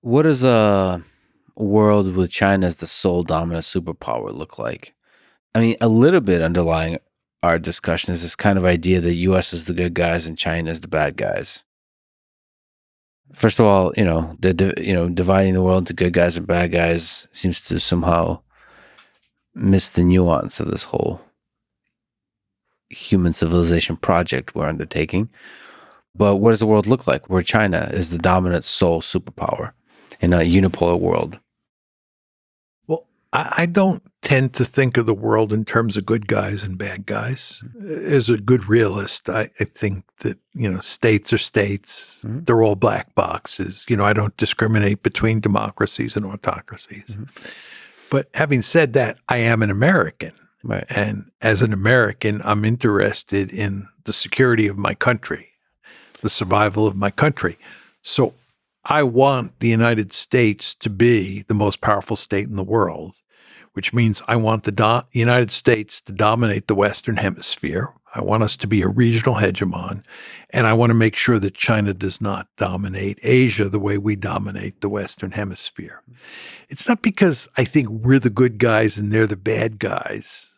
What does a world with China as the sole dominant superpower look like? I mean, a little bit underlying our discussion is this kind of idea that U.S. is the good guys and China is the bad guys. First of all, dividing the world into good guys and bad guys seems to somehow miss the nuance of this whole human civilization project we're undertaking. But what does the world look like where China is the dominant sole superpower in a unipolar world? Well, I don't tend to think of the world in terms of good guys and bad guys. As a good realist, I think that, states are states. Mhm. They're all black boxes. I don't discriminate between democracies and autocracies. Mhm. But having said that, I am an American. Right. And as an American, I'm interested in the security of my country, the survival of my country. So I want the United States to be the most powerful state in the world, which means I want the United States to dominate the Western Hemisphere. I want us to be a regional hegemon, and I want to make sure that China does not dominate Asia the way we dominate the Western Hemisphere. It's not because I think we're the good guys and they're the bad guys.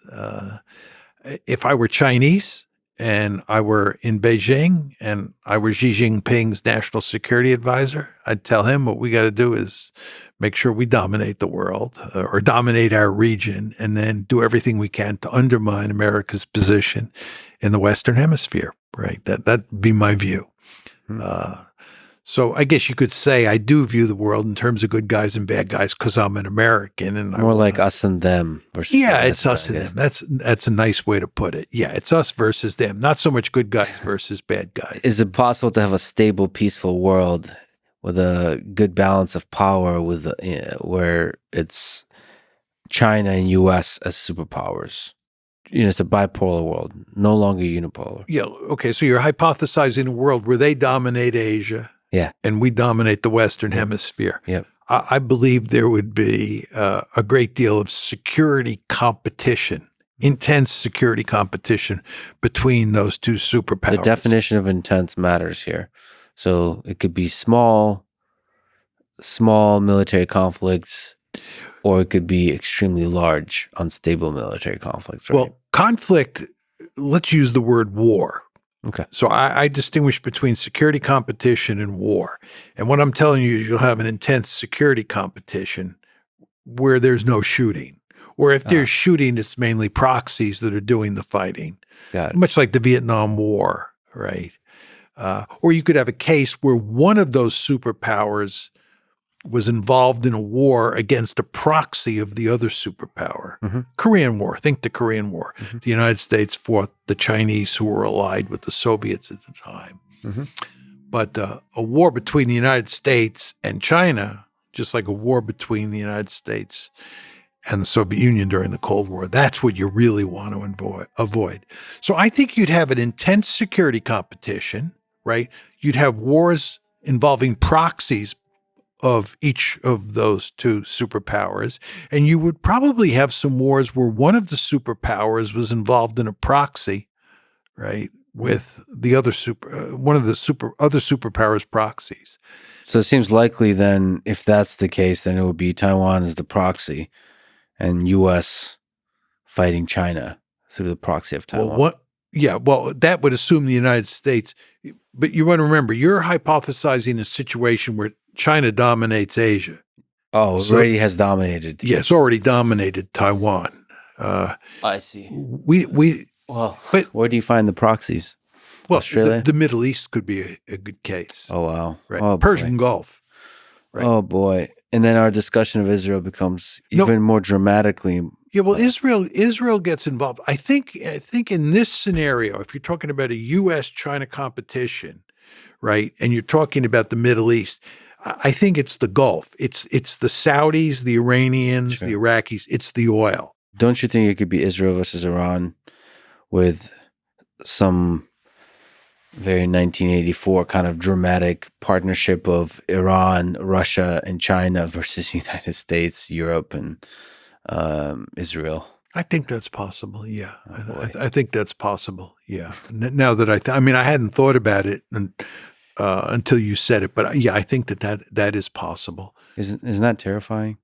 If I were Chinese and I were in Beijing and I were Xi Jinping's national security advisor, I'd tell him what we got to do is make sure we dominate the world or dominate our region and then do everything we can to undermine America's position in the Western Hemisphere, right? That'd be my view. So I guess you could say I do view the world in terms of good guys and bad guys because I'm an American, and More like us and them versus it's us and them. That's a nice way to put it. Yeah, it's us versus them. Not so much good guys versus bad guys. Is it possible to have a stable, peaceful world with a good balance of power, with where it's China and U.S. as superpowers? It's a bipolar world, no longer unipolar. Yeah. Okay. So you're hypothesizing a world where they dominate Asia. Yeah. And we dominate the Western Hemisphere. Yep. I believe there would be a great deal of security competition, intense security competition between those two superpowers. The definition of intense matters here. So it could be small military conflicts, or it could be extremely large, unstable military conflicts. Right? Well, conflict, let's use the word war. Okay. So I distinguish between security competition and war. And what I'm telling you is you'll have an intense security competition where there's no shooting. Or if there's shooting, it's mainly proxies that are doing the fighting. Got it. Much like the Vietnam War, right? Or you could have a case where one of those superpowers was involved in a war against a proxy of the other superpower. Mm-hmm. Korean War, think the Korean War. Mm-hmm. The United States fought the Chinese who were allied with the Soviets at the time. Mm-hmm. But a war between the United States and China, just like a war between the United States and the Soviet Union during the Cold War, that's what you really want to avoid. So I think you'd have an intense security competition, right? You'd have wars involving proxies of each of those two superpowers. And you would probably have some wars where one of the superpowers was involved in a proxy, right, with the other one of the other superpowers' proxies. So it seems likely then, if that's the case, then it would be Taiwan as the proxy and U.S. fighting China through the proxy of Taiwan. Well, that would assume the United States. But you want to remember, you're hypothesizing a situation where China dominates Asia. Oh, it already has dominated. Yeah, it's already dominated Taiwan. I see. But where do you find the proxies? Well, Australia? The Middle East could be a good case. Oh, wow. Right. Oh, Persian Gulf. Right. Oh, boy. And then our discussion of Israel becomes even more dramatically. Yeah, well, Israel gets involved. I think in this scenario, if you're talking about a U.S.-China competition, right, and you're talking about the Middle East, I think it's the Gulf. It's the Saudis, the Iranians, the Iraqis. It's the oil. Don't you think it could be Israel versus Iran with some very 1984 kind of dramatic partnership of Iran, Russia, and China versus the United States, Europe, and Israel? I think that's possible. Yeah, Oh, I think that's possible. Yeah. Now that I mean, I hadn't thought about it until you said it, but yeah, I think that is possible. Isn't that terrifying?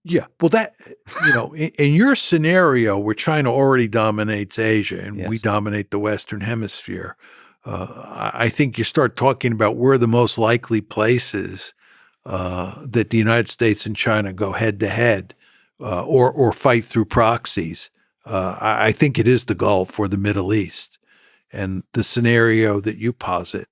Yeah. Well, in your scenario where China already dominates Asia and we Yes. dominate the Western Hemisphere, I think you start talking about where the most likely places that the United States and China go head to head or fight through proxies. I think it is the Gulf or the Middle East. And the scenario that you posit